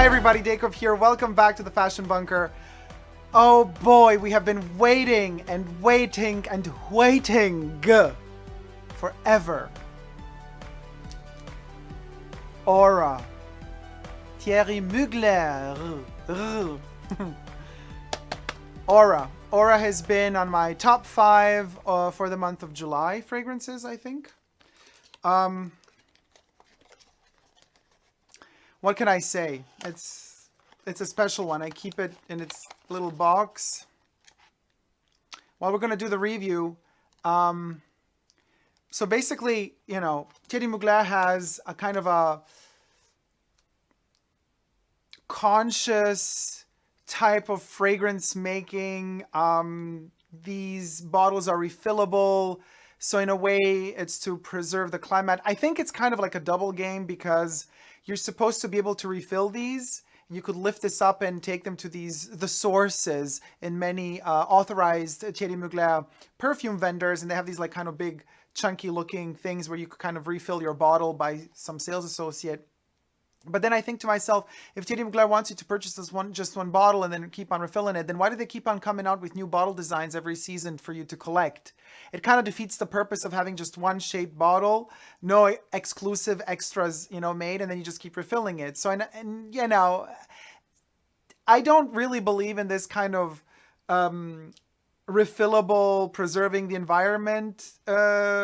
Hi everybody, Dacob here. Welcome back to the Fashion Bunker. Oh boy, we have been waiting and waiting and waiting forever. Aura. Thierry Mugler. Aura. Aura has been on my top 5 for the month of July fragrances, I think. What can I say? It's a special one. I keep it in its little box. While we're going to do the review, so basically, you know, Thierry Mugler has a kind of a conscious type of fragrance making. These bottles are refillable. So in a way, it's to preserve the climate. I think it's kind of like a double game because you're supposed to be able to refill these. You could lift this up and take them to the sources in many authorized Thierry Mugler perfume vendors. And they have these like kind of big, chunky looking things where you could kind of refill your bottle by some sales associate. But then I think to myself, if Thierry Mugler wants you to purchase just one bottle and then keep on refilling it, then why do they keep on coming out with new bottle designs every season for you to collect? It kind of defeats the purpose of having just one shaped bottle, no exclusive extras, you know, made, and then you just keep refilling it. So, and you know, I don't really believe in this kind of refillable, preserving the environment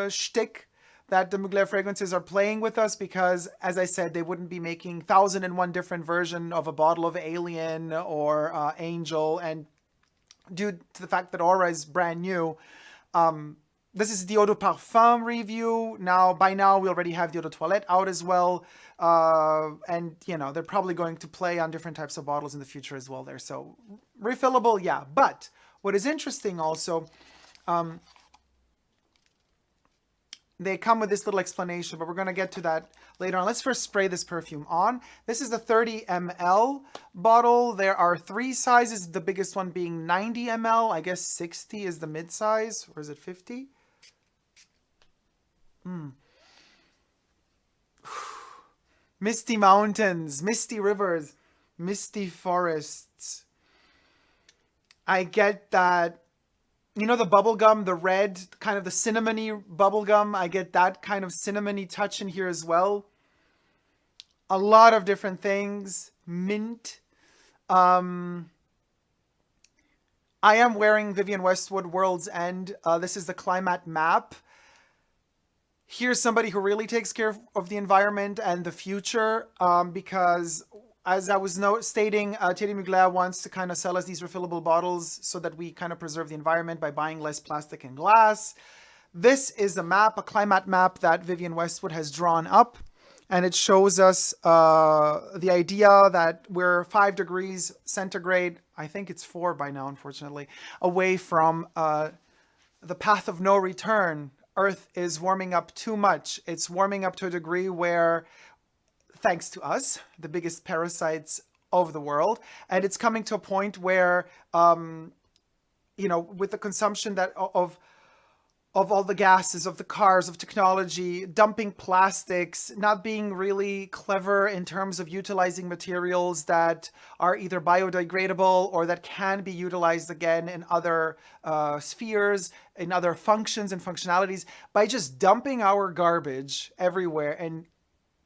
shtick that the Mugler fragrances are playing with us, because, as I said, they wouldn't be making 1,001 different version of a bottle of Alien or Angel. And due to the fact that Aura is brand new, this is the Eau de Parfum review. By now, we already have the Eau de Toilette out as well. And, you know, they're probably going to play on different types of bottles in the future as well there. So, refillable, yeah. But what is interesting also, they come with this little explanation, but we're going to get to that later on. Let's first spray this perfume on. This is the 30 ml bottle. There are 3 sizes, the biggest one being 90 ml. I guess 60 is the mid-size, or is it 50? Misty mountains, misty rivers, misty forests. I get that. You know, the bubble gum, the red, kind of the cinnamony bubble gum. I get that kind of cinnamony touch in here as well. A lot of different things. Mint. I am wearing Vivienne Westwood World's End. This is the climate map. Here's somebody who really takes care of the environment and the future, because as I was stating, Thierry Mugler wants to kind of sell us these refillable bottles so that we kind of preserve the environment by buying less plastic and glass. This is a map, a climate map that Vivienne Westwood has drawn up. And it shows us the idea that we're 5 degrees centigrade, I think it's 4 by now, unfortunately, away from the path of no return. Earth is warming up too much. It's warming up to a degree where, thanks to us, the biggest parasites of the world, and it's coming to a point where, you know, with the consumption of all the gases, of the cars, of technology, dumping plastics, not being really clever in terms of utilizing materials that are either biodegradable or that can be utilized again in other spheres, in other functions and functionalities, by just dumping our garbage everywhere and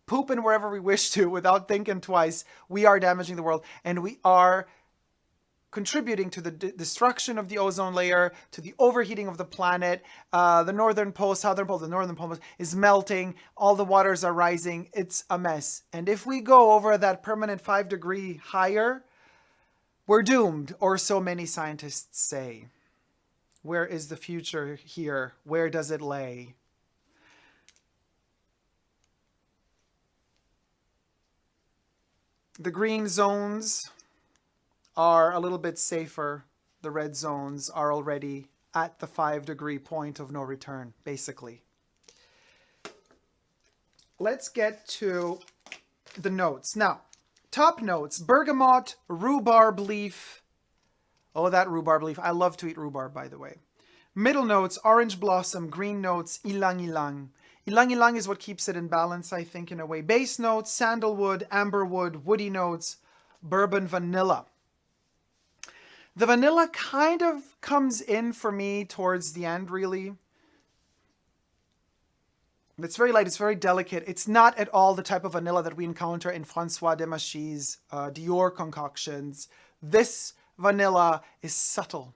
pooping wherever we wish to without thinking twice, we are damaging the world, and we are contributing to the destruction of the ozone layer, to the overheating of the planet. The northern pole, southern pole, the northern pole is melting. All the waters are rising. It's a mess. And if we go over that permanent 5 degree higher, we're doomed, or so many scientists say. Where is the future here? Where does it lay? The green zones are a little bit safer. The red zones are already at the 5 degree point of no return, basically. Let's get to the notes. Now, top notes: bergamot, rhubarb leaf. Oh, that rhubarb leaf. I love to eat rhubarb, by the way. Middle notes: orange blossom. Green notes: ylang ylang. Ylang ylang is what keeps it in balance, I think, in a way. Base notes: sandalwood, amberwood, woody notes, bourbon vanilla. The vanilla kind of comes in for me towards the end, really. It's very light, it's very delicate. It's not at all the type of vanilla that we encounter in François Demachy's Dior concoctions. This vanilla is subtle.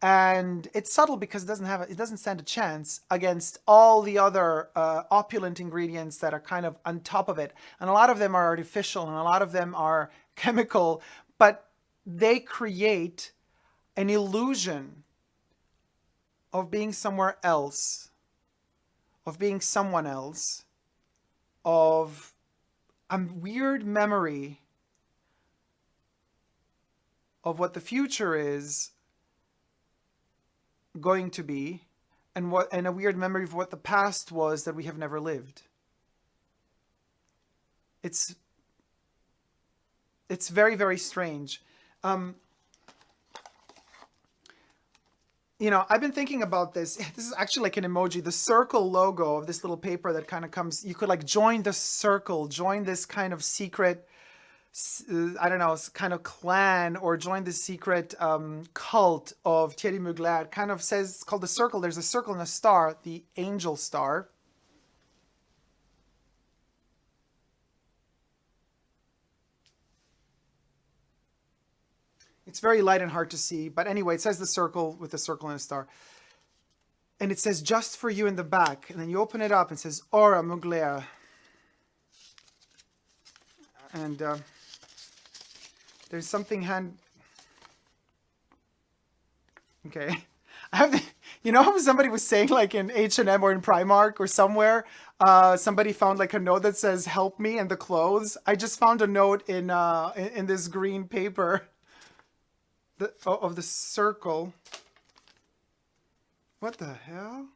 And it's subtle because it doesn't stand a chance against all the other opulent ingredients that are kind of on top of it. And a lot of them are artificial and a lot of them are chemical, but they create an illusion of being somewhere else, of being someone else, of a weird memory of what the future is going to be, and a weird memory of what the past was that we have never lived. It's very, very strange. You know, I've been thinking about this. This is actually like an emoji. The circle logo of this little paper that kind of comes, you could like join the circle, join this kind of secret, I don't know, kind of clan, or join the secret cult of Thierry Mugler. It kind of says, it's called the circle. There's a circle and a star, the angel star. It's very light and hard to see, but anyway, it says the circle with a circle and a star. And it says just for you in the back. And then you open it up and it says Aura Mugler. And there's something okay. I have you know how somebody was saying like in H&M or in Primark or somewhere, somebody found like a note that says help me and the clothes. I just found a note in this green paper of the circle. What the hell?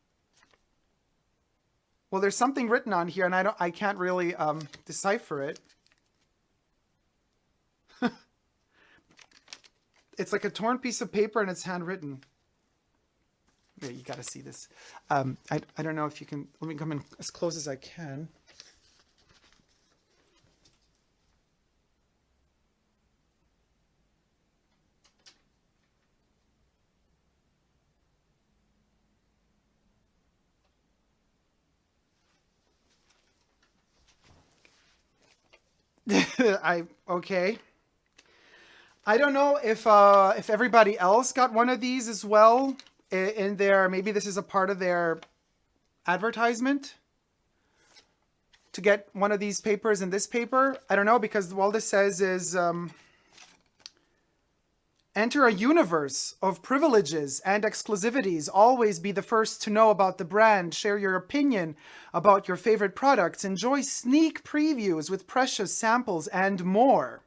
Well, there's something written on here and I can't really decipher it. It's like a torn piece of paper and it's handwritten. Yeah, you gotta see this. I don't know if you can, let me come in as close as I can. Okay. I don't know if everybody else got one of these as well in their, maybe this is a part of their advertisement to get one of these papers in this paper. I don't know, because all this says is enter a universe of privileges and exclusivities. Always be the first to know about the brand. Share your opinion about your favorite products. Enjoy sneak previews with precious samples and more.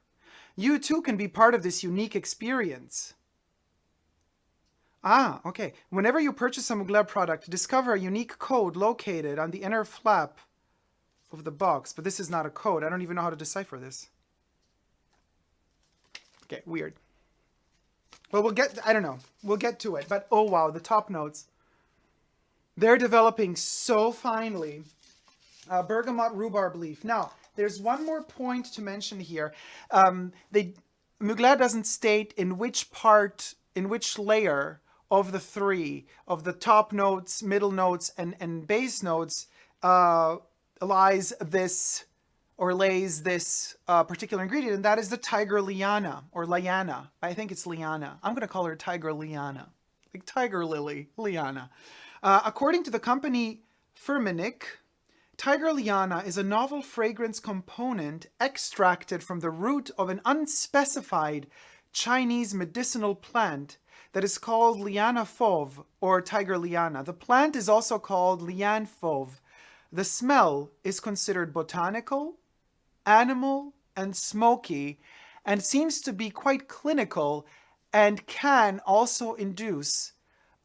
You too can be part of this unique experience. Ah, okay. Whenever you purchase a Mugler product, discover a unique code located on the inner flap of the box. But this is not a code. I don't even know how to decipher this. Okay, weird. Well, I don't know. We'll get to it. But oh wow, the top notes. They're developing so finely. Bergamot rhubarb leaf. Now, there's one more point to mention here. Mugler doesn't state in which layer of the three, of the top notes, middle notes, and base notes, lays this particular ingredient, and that is the tiger liana, or liana. I think it's liana. I'm going to call her tiger liana, like tiger lily, liana. According to the company Firmenich, tiger liana is a novel fragrance component extracted from the root of an unspecified Chinese medicinal plant that is called liana fauve, or tiger liana. The plant is also called liane fauve. The smell is considered botanical, animal, and smoky, and seems to be quite clinical, and can also induce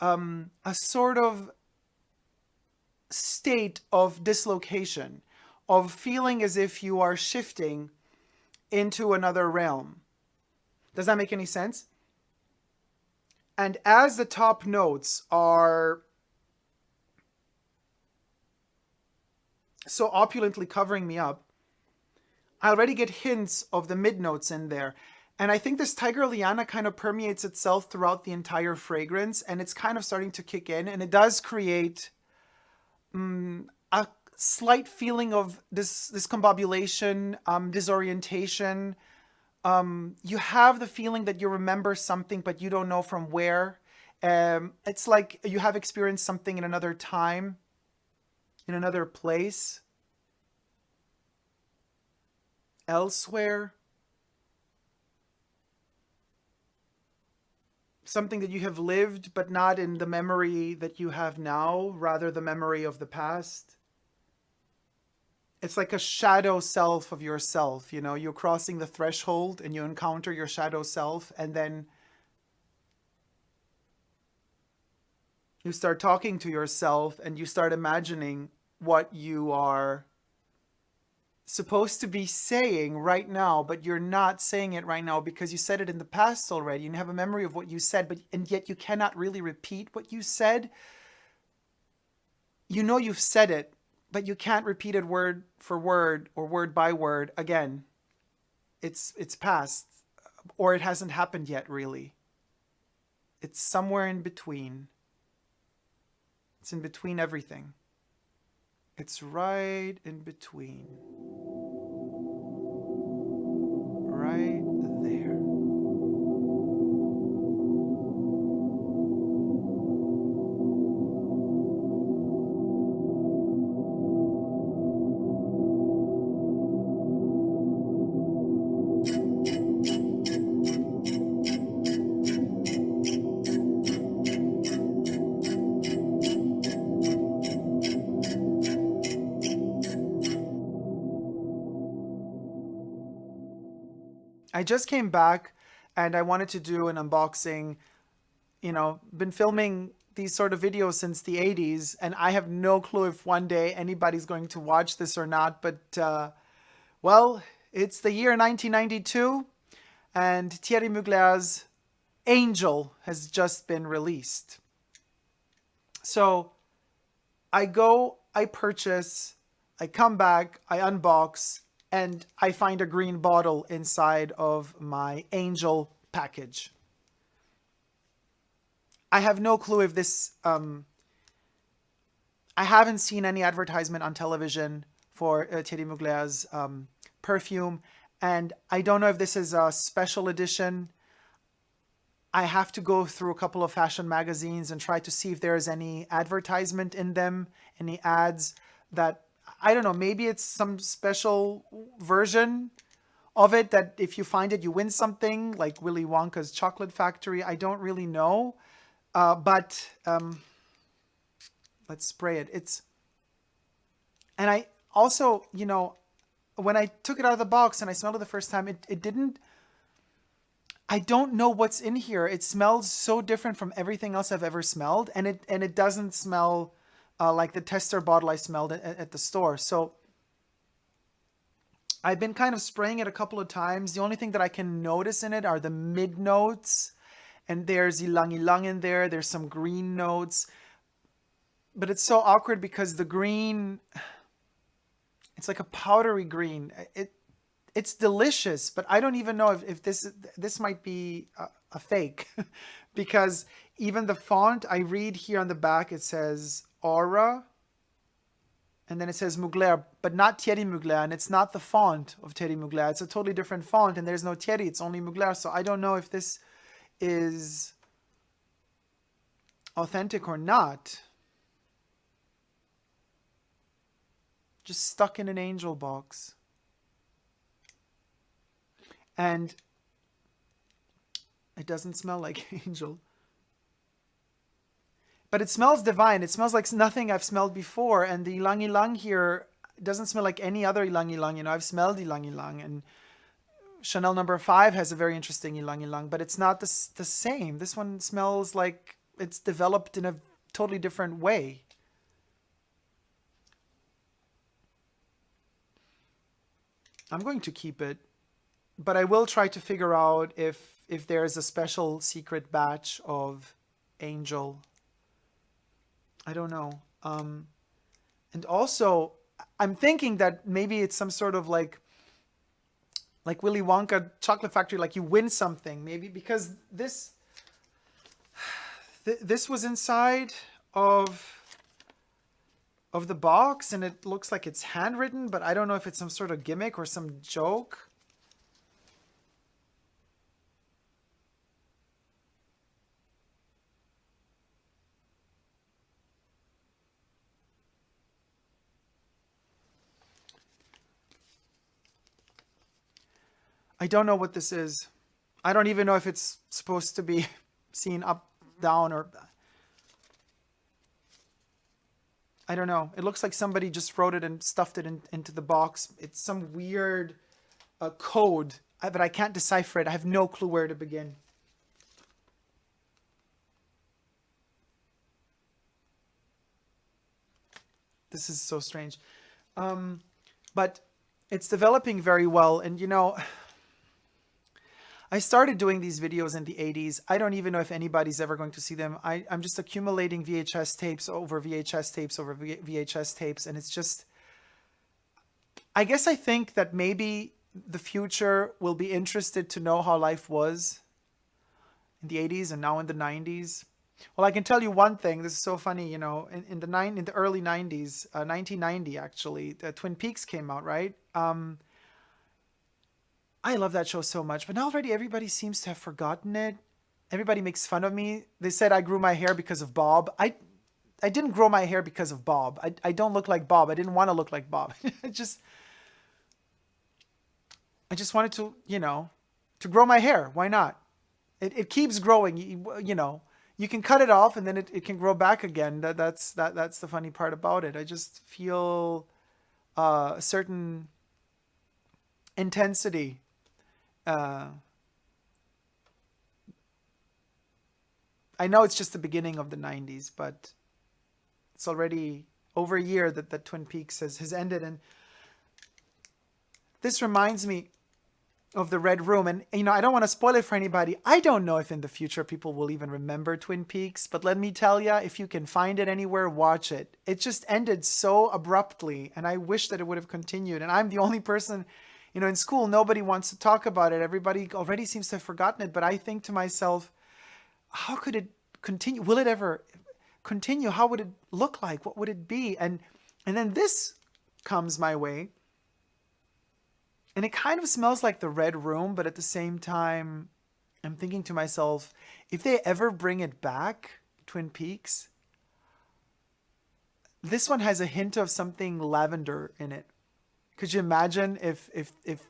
a sort of state of dislocation, of feeling as if you are shifting into another realm. Does that make any sense? And as the top notes are so opulently covering me up, I already get hints of the mid notes in there. And I think this Tiger Liana kind of permeates itself throughout the entire fragrance, and it's kind of starting to kick in, and it does create a slight feeling of this discombobulation, disorientation. You have the feeling that you remember something, but you don't know from where. It's like you have experienced something in another time, in another place, elsewhere. Something that you have lived, but not in the memory that you have now, rather the memory of the past. It's like a shadow self of yourself, you know, you're crossing the threshold and you encounter your shadow self, and then you start talking to yourself and you start imagining what you are supposed to be saying right now, but you're not saying it right now because you said it in the past already. You have a memory of what you said, but and yet you cannot really repeat what you said. You know you've said it, but you can't repeat it word for word or word by word again. It's past, or it hasn't happened yet, really. It's somewhere in between. It's in between everything. It's right in between. Right there. I just came back and I wanted to do an unboxing. You know, been filming these sort of videos since the 80s, and I have no clue if one day anybody's going to watch this or not, but well, it's the year 1992 and Thierry Mugler's Angel has just been released. So I go, I purchase, I come back, I unbox, and I find a green bottle inside of my Angel package. I have no clue if this, I haven't seen any advertisement on television for Thierry Mugler's perfume, and I don't know if this is a special edition. I have to go through a couple of fashion magazines and try to see if there is any advertisement in them, any ads that, I don't know, maybe it's some special version of it that if you find it, you win something, like Willy Wonka's Chocolate Factory. I don't really know. But let's spray it. And I also, you know, when I took it out of the box and I smelled it the first time, it didn't, I don't know what's in here. It smells so different from everything else I've ever smelled. And it doesn't smell like the tester bottle I smelled at the store. So I've been kind of spraying it a couple of times. The only thing that I can notice in it are the mid notes. And there's ylang ylang in there. There's some green notes. But it's so awkward because the green, it's like a powdery green. It's delicious, but I don't even know if this might be a fake. Because even the font, I read here on the back, it says Aura. And then it says Mugler, but not Thierry Mugler. And it's not the font of Thierry Mugler. It's a totally different font. And there's no Thierry. It's only Mugler. So I don't know if this is authentic or not. Just stuck in an Angel box. And it doesn't smell like Angel. But it smells divine. It smells like nothing I've smelled before. And the ylang ylang here doesn't smell like any other ylang ylang. You know, I've smelled ylang ylang, and Chanel No. 5 has a very interesting ylang ylang, but it's not the same. This one smells like it's developed in a totally different way. I'm going to keep it, but I will try to figure out if there's a special secret batch of Angel. I don't know. And also, I'm thinking that maybe it's some sort of like like Willy Wonka Chocolate Factory, like you win something. Maybe because this was inside of the box, and it looks like it's handwritten, but I don't know if it's some sort of gimmick or some joke. I don't know what this is. I don't even know if it's supposed to be seen up, down, or... I don't know. It looks like somebody just wrote it and stuffed it into the box. It's some weird code, but I can't decipher it. I have no clue where to begin. This is so strange. But it's developing very well. And, you know, I started doing these videos in the 80s. I don't even know if anybody's ever going to see them. I'm just accumulating VHS tapes over VHS tapes over VHS tapes. And it's just, I guess I think that maybe the future will be interested to know how life was in the 80s and now in the 90s. Well, I can tell you one thing. This is so funny, you know, in the early 90s, 1990 actually, Twin Peaks came out, right? I love that show so much, but now already everybody seems to have forgotten it. Everybody makes fun of me. They said I grew my hair because of Bob. I didn't grow my hair because of Bob. I don't look like Bob. I didn't want to look like Bob. I just wanted to, you know, to grow my hair. Why not? It keeps growing. You know, you can cut it off and then it can grow back again. That's the funny part about it. I just feel a certain intensity. I know it's just the beginning of the 90s, but it's already over a year that the Twin Peaks has ended. And this reminds me of the Red Room. And, you know, I don't want to spoil it for anybody. I don't know if in the future people will even remember Twin Peaks, but let me tell you, if you can find it anywhere, watch it. It just ended so abruptly, and I wish that it would have continued. And I'm the only person, you know, in school, nobody wants to talk about it. Everybody already seems to have forgotten it. But I think to myself, how could it continue? Will it ever continue? How would it look like? What would it be? And then this comes my way. And it kind of smells like the Red Room, but at the same time, I'm thinking to myself, if they ever bring it back, Twin Peaks, this one has a hint of something lavender in it. Could you imagine if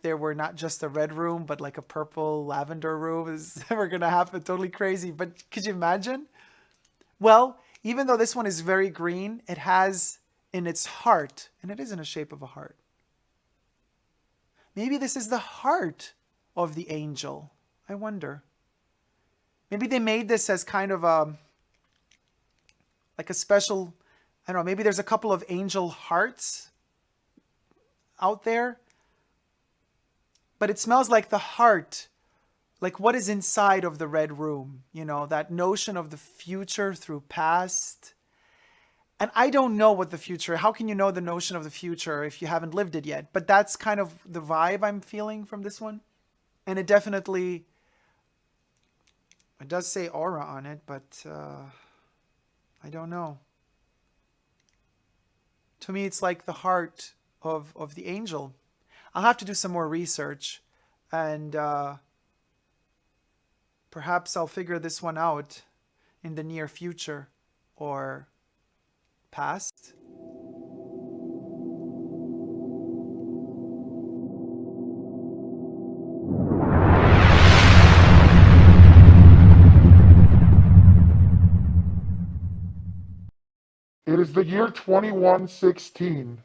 there were not just a red room, but like a purple lavender room? Is ever going to happen? Totally crazy. But could you imagine? Well, even though this one is very green, it has in its heart, and it is in the shape of a heart. Maybe this is the heart of the angel. I wonder. Maybe they made this as kind of like a special, I don't know, maybe there's a couple of angel hearts out there, but it smells like the heart, like what is inside of the Red Room, you know, that notion of the future through past. And I don't know what the future, how can you know the notion of the future if you haven't lived it yet? But that's kind of the vibe I'm feeling from this one. And it definitely, it does say aura on it, but I don't know. To me, it's like the heart of the angel. I'll have to do some more research, and perhaps I'll figure this one out in the near future or past. It is the year 2116.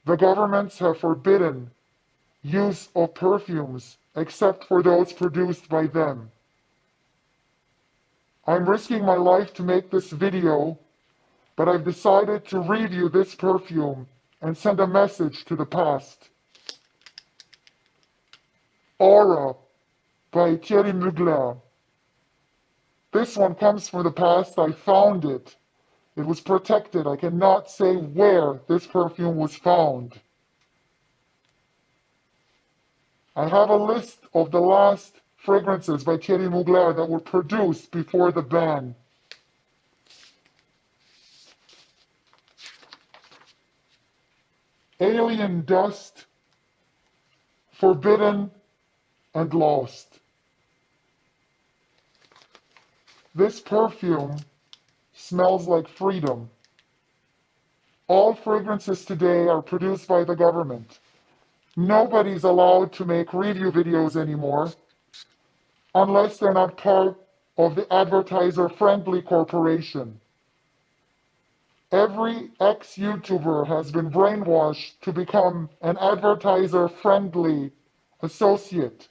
The governments have forbidden use of perfumes except for those produced by them. I'm risking my life to make this video, but I've decided to review this perfume and send a message to the past. Aura by Thierry Mugler. This one comes from the past. I found it. It was protected. I cannot say where this perfume was found. I have a list of the last fragrances by Thierry Mugler that were produced before the ban. Alien Dust, Forbidden, and Lost. This perfume smells like freedom. All fragrances today are produced by the government. Nobody's allowed to make review videos anymore unless they're not part of the advertiser-friendly corporation. Every ex-YouTuber has been brainwashed to become an advertiser-friendly associate.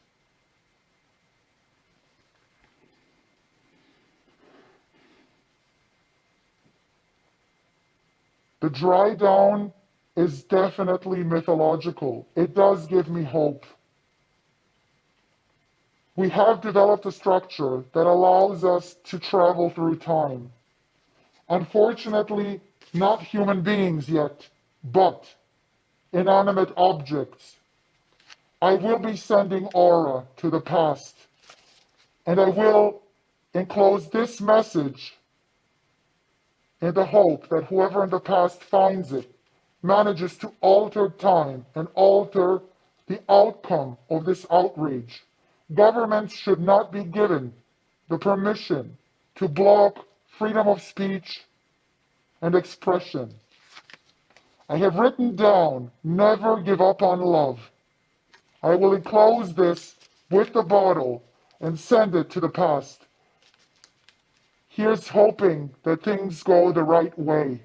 The dry down is definitely mythological. It does give me hope. We have developed a structure that allows us to travel through time. Unfortunately, not human beings yet, but inanimate objects. I will be sending aura to the past, and I will enclose this message in the hope that whoever in the past finds it manages to alter time and alter the outcome of this outrage. Governments should not be given the permission to block freedom of speech and expression. I have written down, never give up on love. I will enclose this with the bottle and send it to the past. Here's hoping that things go the right way.